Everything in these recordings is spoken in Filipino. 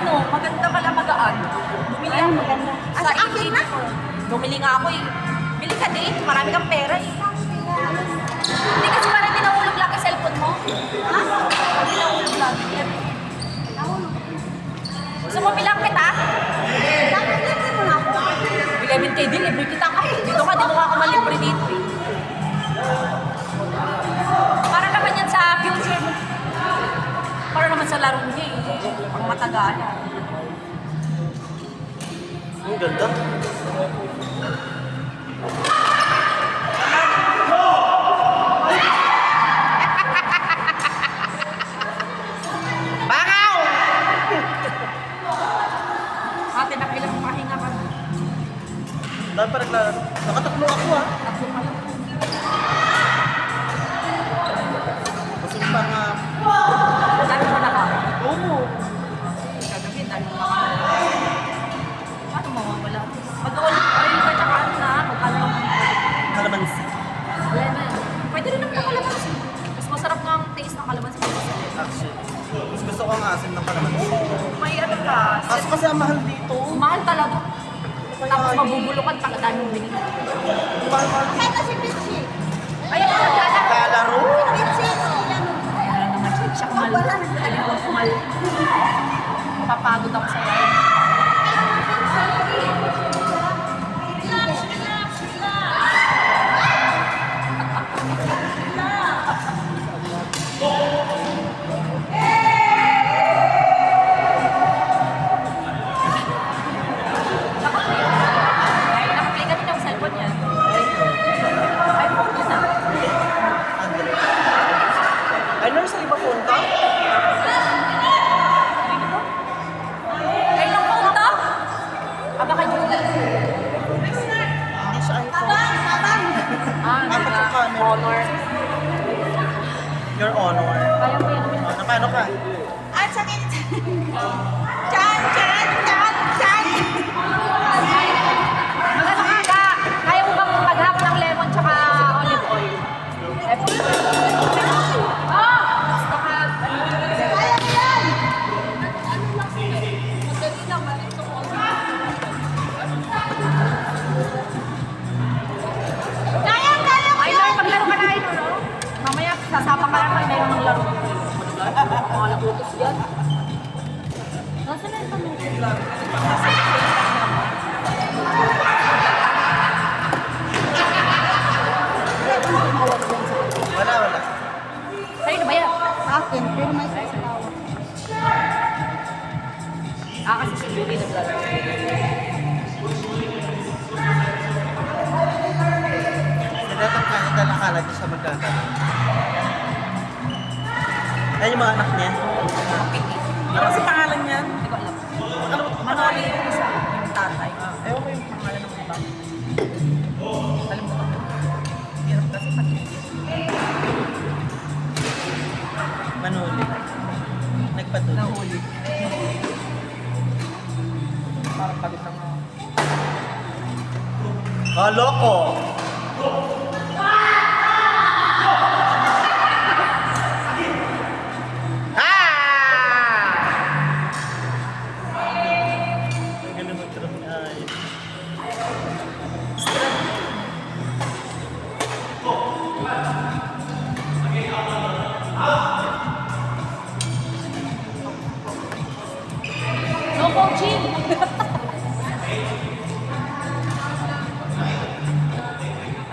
ano, maganda pala magaan. Bumili ako. Maganda. Sa akin na? Bumili nga ako eh. Bili ka din, marami kang pera eh. Hindi kasi parang tinahulog lang yung cellphone mo. Ha? Tinahulog lang. Gusto mo bilang kita? Bilibin kayo din, libre kita ka. Dito ka, di mo ka malibre dito eh. Para naman yan sa future mo. Para naman sa laro niya eh. Pang matagalan. Ang ganda. Bangaw! Ate, nakilang pahinga ka. Dahil pa nakatatlo ako ah. Tatlo pa lang. Gusto pa nga. Dami mo na ka. Oo. Kagabi, dami mo na ka. Paano mawawala? Mag-oil ka tsaka ano na, magkano lang ang Kalamansi. lemon. Pwede rin naman ang kalamansi. Mas masarap nga ang taste ng kalamansi kaysa sa lemon. Actually. Mas gusto ko ang asin ng kalamansi. May ano ka, Kaso kasi ang mahal dito. mahal talaga. Tapos mabubulukan pag dami mong binili. Mahal-mahal. Ayan, naglalaro. Kalaro. Ayan naman siya kumal. Pwede ko kumal. Papagod ako sa yan. Nakaplay ka din ang cellphone niya. iPhone yun ah. Ay, nurse, iba phone ka? Kayo ng phone to? Aba kayo. Hindi siya iPhone. Diba? yung camera. Honor. Your honor. Kaya mo yan. Na paano ka? At sakit. Chan, chan, chan, chan. Magano ka? Kaya mo bang mag-half ng lemon tsaka olive oil? Gusto ka? Kaya mo yan. Madali lang, mali ito ko. Kaya mo Ay, Lord, maglaro ka na, ay, no? Mamaya, sasapa ka lang, mayroon ng laro. Mga nagutos yan. Nasaan na ito? Wala, wala. Sa'yo na ba yan? Akin, pero may sasawa. Kasi si Julie naglalaro. Sinatang ka, dahil akala niya siya magkakaroon. Ayan yung mga anak niya. Kapiti. Ano kasi pangalan niya? Hindi ko alam. Ano? Manoli yung isa, yung tatay. Ewan ko yung pangalan ng iba. Kalimutan ko. Hirap kasi pati. Manuli. Nagpatuloy. Nahuli. Parang pagod lang ako. Oh, loko! Ganun mag-trap ay. No coaching!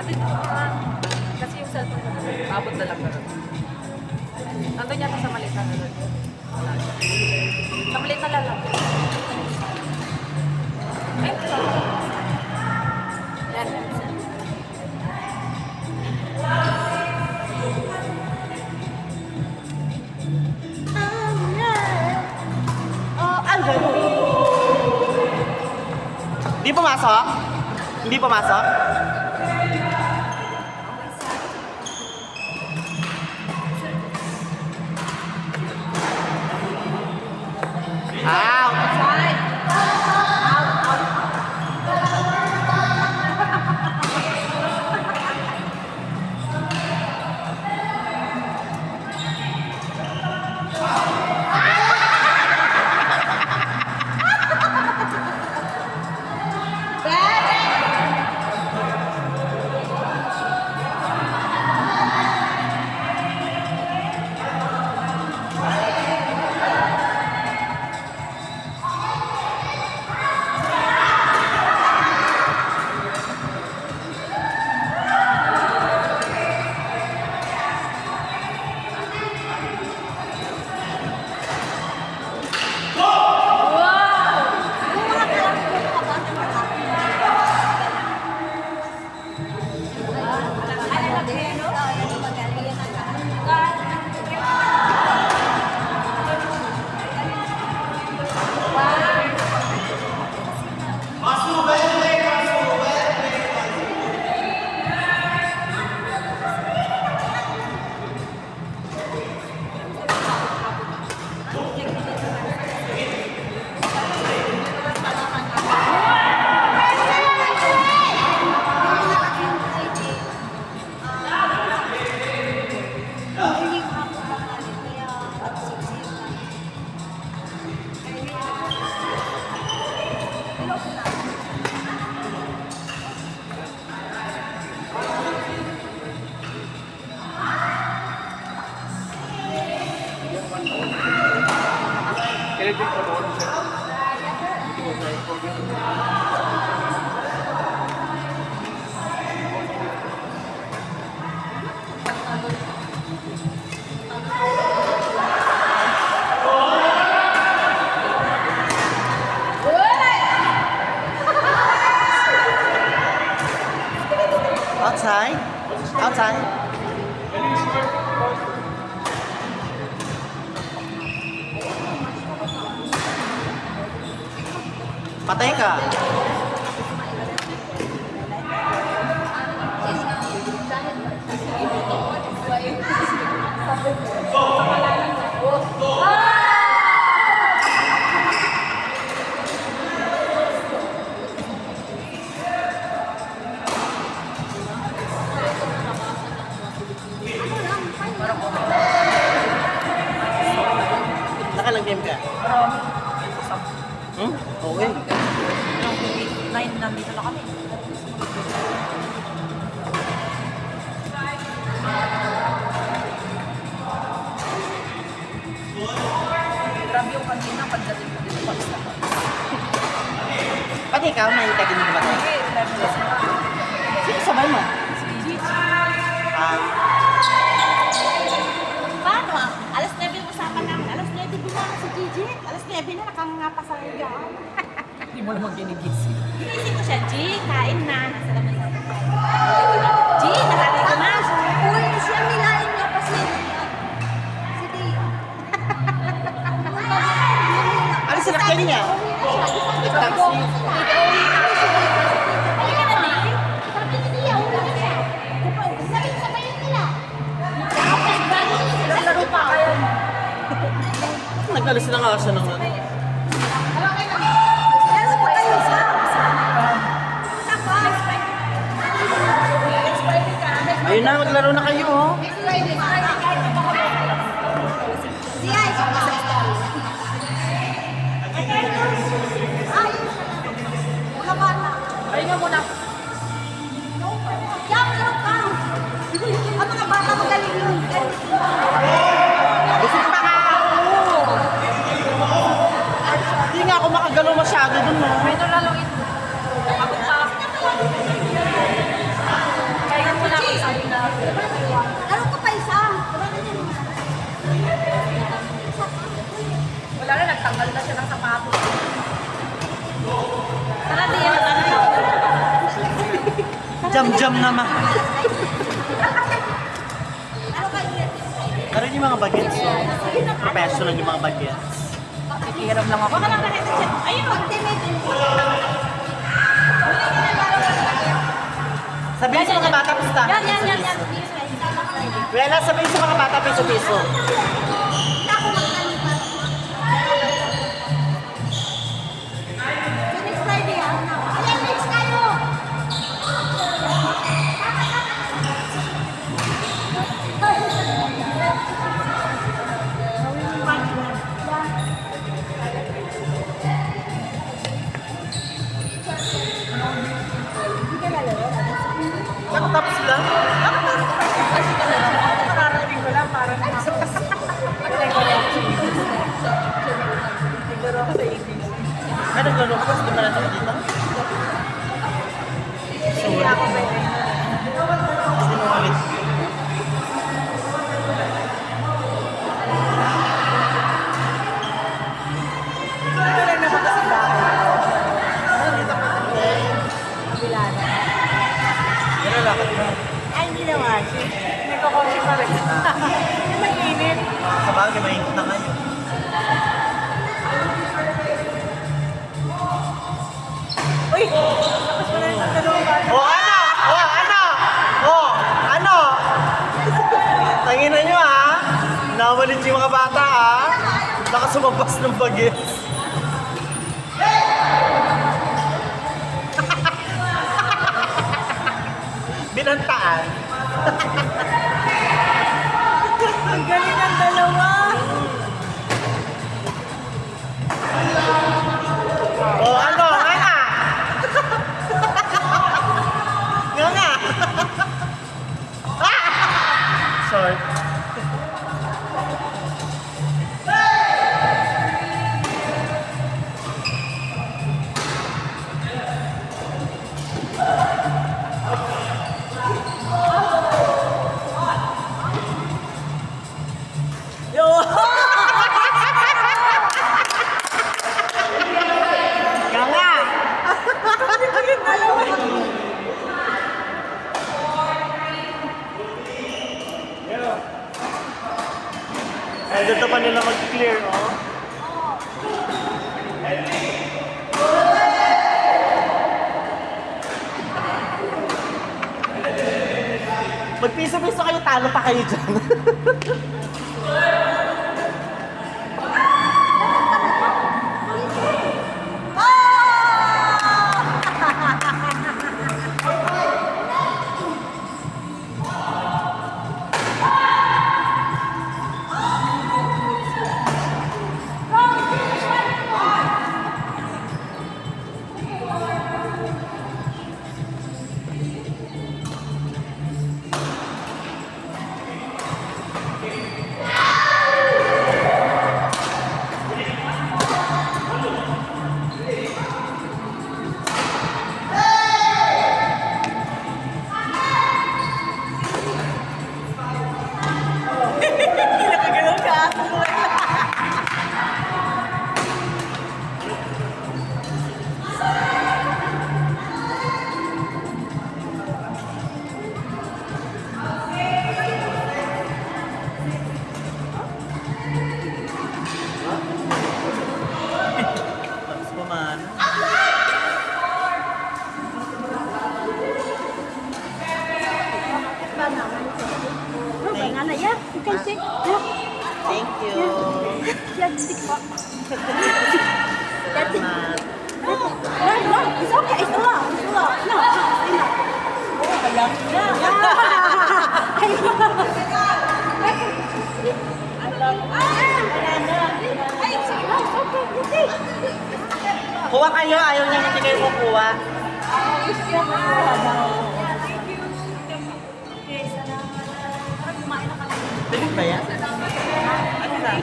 Ate, kasi yung cellphone ko, abot na lang na rin. Nandun yata sa malita na rin. Wala siya. Sa malita na lang. Eh, yan, yan. Ang gano'n. Hindi pumasok? Hindi pumasok? Out! Outside? Outside? Patay ka. Nakalagyan ka? Hmm? Okay. Nine, nandito na kami. Grabe yung kanina pagdating ko dito pag Pati ikaw, main ka din ba tayo? Okay, 11 days na. Sino sabay mo? Si Gigi. Ah, Paano ah? Alas 9 usapan namin. Alas 9 bilang si Gigi. Alas 9 na nakangapa sa higaan. Hindi mo naman ginigising. Inisip ko siya, G, kain na. Nasa laman sa G, nakatay ka na. Uy, siya nilain niya pa si Di. ano sinakyan niya? Nag-taxi. Laro pa kayo. Nagkalis na nga siya ng ano. Ayun na, maglaro na kayo, oh. Ayun nga muna. Busog pa nga ako. Hindi nga ako makagalaw masyado dun, no. May nalalawin. Pagod pa. Kaya mo na ako sabi na. Ano ka pa isa? Wala na, nagtanggal na siya ng sapatos. Tara, di yan. Jam-jam naman. Ano kayo? Pero yung mga bagets, professional yung mga bagets. Nakikiram lang ako. Baka lang nakita siya. Ayun, ultimate. Sabihin sa mga bata, basta. Yan, yan, yan, yan. Wala, sabihin sa mga bata, piso-piso. Ako magkalipat. So next Friday ah. Ayan, next kayo. Nakatapos sila? Kasi ka lang. Ako nakarating ko lang. Parang naglaro ako sa ABC. Ay, naglaro ka, kasi di ba natin dito? Hindi ako ba yun? Sinungalit. Ito lang naman kasi bahay. Kabila na. Yan ang lakad mo. Ay, hindi na washing. Nagkakosy pa rin. Mainit. Sa bagay, mainit na ngayon. Uy! Tapos wala yung dalawang bata. Oh, ano? Oh, ano? Oh, ano? Tanginan nyo, ha? Nawalit yung mga bata, ha? Nakasumabas ng bagets. Binantaan. Ang galing ng dalawa! Oh, ano? Nga nga! Nga nga! Sorry. Magpiso-piso kayo, talo pa kayo dyan. Nakagalaw ka ako. Tapos pa man. Banana, yeah, you can take. Yeah. Thank you. Yeah, stick pa. That's it. Salamat. No, no, it's okay. It's enough. It's enough. No, it's enough. Oh, alam. Kuha kayo, ayaw niya hindi kayo kukuha. Pwede ba yan? Ano na?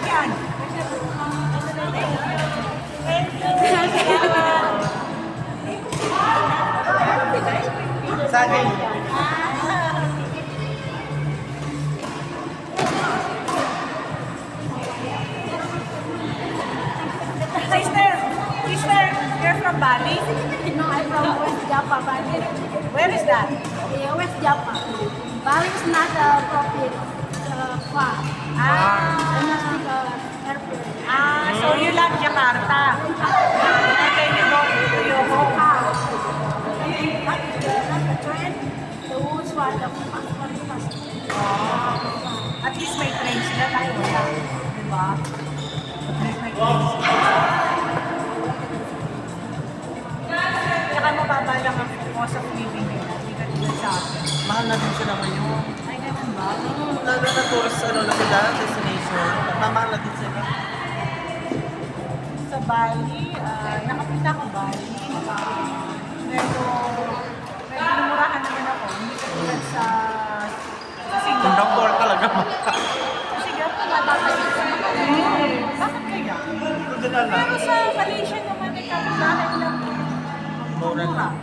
Sa akin. Sister, you're from Bali? No, I'm from West Java, Bali. Where is that? Yeah, West Java. Bali is not appropriate. Far. Domestic airport. So you love Jakarta? And then you go to your home. Not the train. The who's one, the first. At least may train sila tayo wala. Diba? At least may train sila. Tsaka mababa lang ang cost of living nila. Hindi ka tulad sa atin. Mahal na din sila ngayon. Ay, ganun ba? Lalo na tourist ano na sila, destination. Mamahal na din sila. Sa Bali, nakapunta ako Bali. Pero minumurahan naman ako. Hindi ka tulad sa Singapore. Singapore talaga. Singapore, matatayos sa mga Bakit kaya? Ito din na lang. Pero sa Malaysia naman, may kapitalan lang. Mura lang.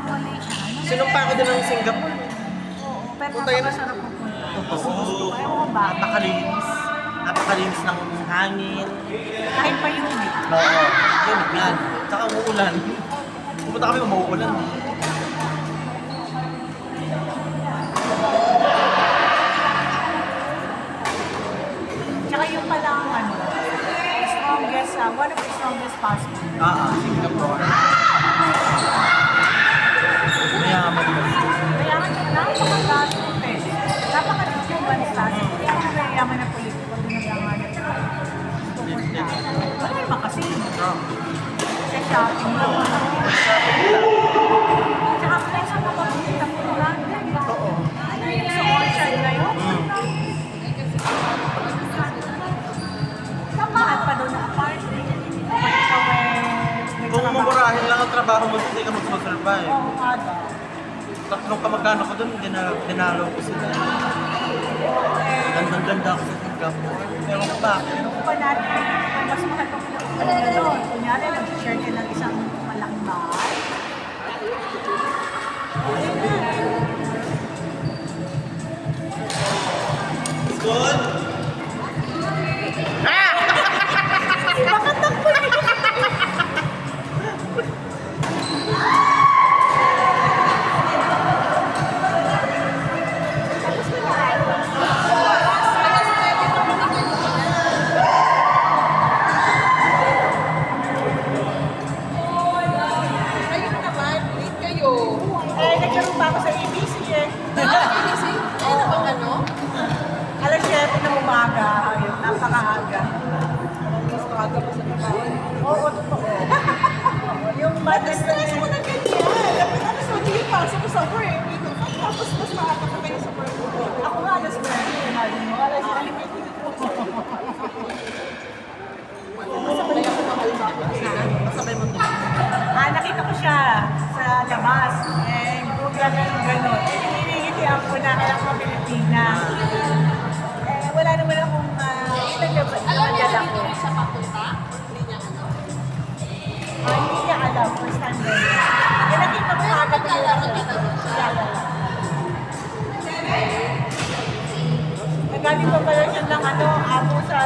Malaysia. Sinumpa ko din ng Singapore. Oo, pero Punta yun. napakasarap ng punta. Oo. Ewan ko ba? Napakalinis. Napakalinis ng hangin. Kahit pa humid. Oo. Yun, yan. Tsaka umuulan. Pumunta kami, umuulan. Tsaka yung palang strongest, one of the strongest passport. Singapore. Mayaman mo. Kaya nga napakagasto eh. Napakagasto yung one passport. Kaya ang mayayaman na politiko pag naglanganan na pupunta. Wala naman kasi. Sa shopping lang. Tsaka kaya sa mapapunta mo lang. Oo. Yung sa orchard na yun. Mahal pa doon na apartment. Kapag ikaw may Kung trabaho. mamurahin lang ang trabaho mo, hindi ka magsusurvive. Oo nga daw. Tatlong kamag-ano ko doon, dinalo ko sila. Gandang-ganda ako sa Singapore. Ewan ko bakit. Kung pa natin, kung mas mahal pa pala na doon. Kunyari, nag-share ka ng isang malaking bahay. Good? Bakit ang pulit? Ba't stress mo na ganyan? Dapat alas 8 yung pasok ko sa work. Tapos mas maaga ka kayo sa work. Ako nga alas 9. Sinabi mo, alas 9. Nakita ko siya sa labas. Gano'n. Hinihitihan ko na kaya ako Pilipina. Wala naman akong Alam niya na ko. dito rin siya papunta? Hindi niya alam. Hindi niya alam. First time din. Kaya nakita ko Pero agad naglalaro niya na doon siya. Nagaling pa pala siya ng amo sa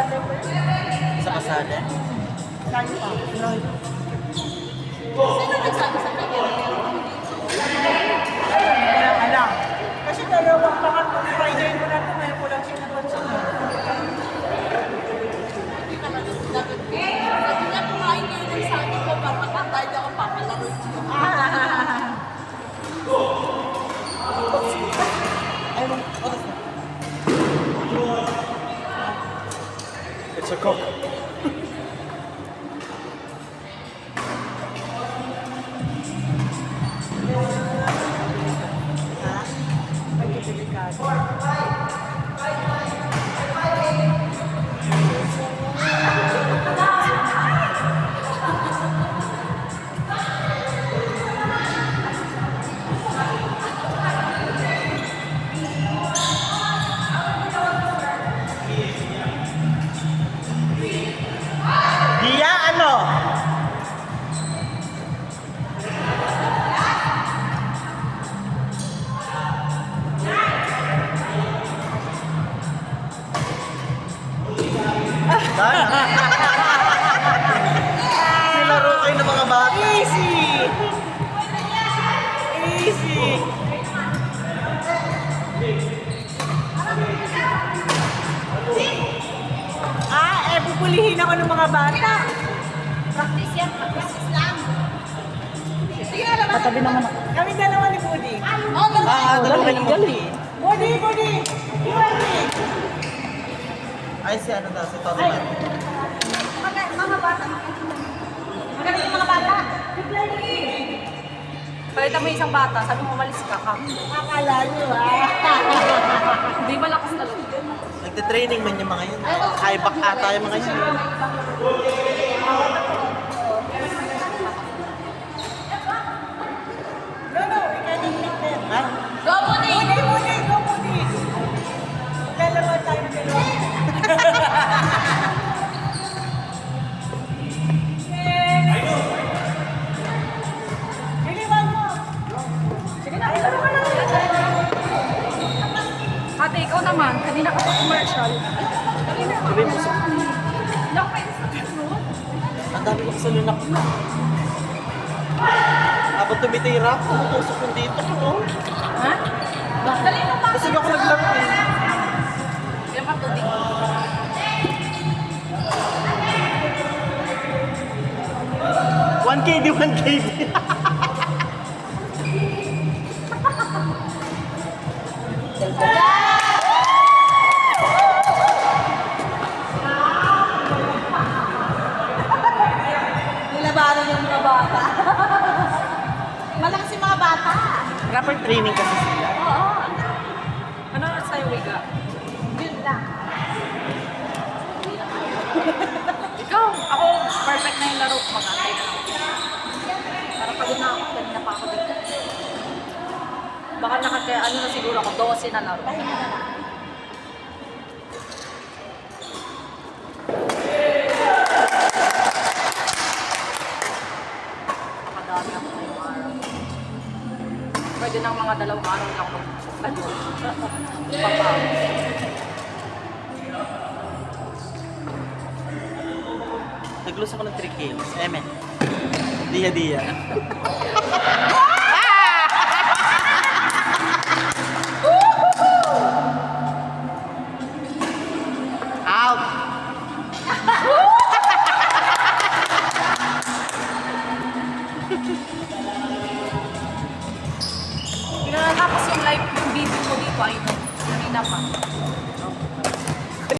Sa kasada? Lagi pa. Sino nagsabi sa kanya? Wala alam. Kasi dalawang pangatlong Friday ko na ito, may kulang siya napansin. Hindi naman dapat. Sabi niya, kumain kayo ng saging ko para makakain ako papalaro. It's a cook. Dia, ano? Nilaro kayo ng mga bata. Easy! Easy! Bubulihin ako ng mga bata. Practice yan, practice lang. Sige na lang. Patabi naman ako. Kami dalawa ni Budi. Oh, Dalawa ng Galing. Budi! Budi! Ay, si ano daw, si Toto. Mga bata. Magaling yung mga bata. Palitan mo yung isang bata, sabi mo umalis ka ka. Akala nyo Hindi malakas na loob. Nagte-training man yung mga yun. High back ata yung mga yun. No, ikaw yung captain. Ha? Go, Moni! Budi! Go, Budi! Dalawa tayo dalawa. Biliwan mo! Sige na, ilaro ka na. Ate, ikaw naman, kanina ka pa commercial. Sabi mo sa... Nakapay sa sunod. Ang dami ko sa lunak na. Habang tumitira, tumutusok yung dito. Oh. Ha? Dali mo pa. Kasi ako naglaro eh. Yan pa tubig. One KD, 1 KD. Nilabaran yung mga bata. Malakas yung mga bata. Proper training kasi sila. Oo. Ano na sa'yo, Wiga? Yun lang. Ikaw, ako, perfect na yung laro. Mag-antay na ako. Para pagod na ako, kanina pa ako dito. Baka ano na siguro ako, 12 na laro. Pahinga na lang. Makadami ako ngayong araw. Pwede ng mga 2 araw lang mag-laro. Papa. Nag-lose ako ng 3 kills. Emen. Dia. Out! Pinatapos yung live, yung video ko dito ay kanina pa.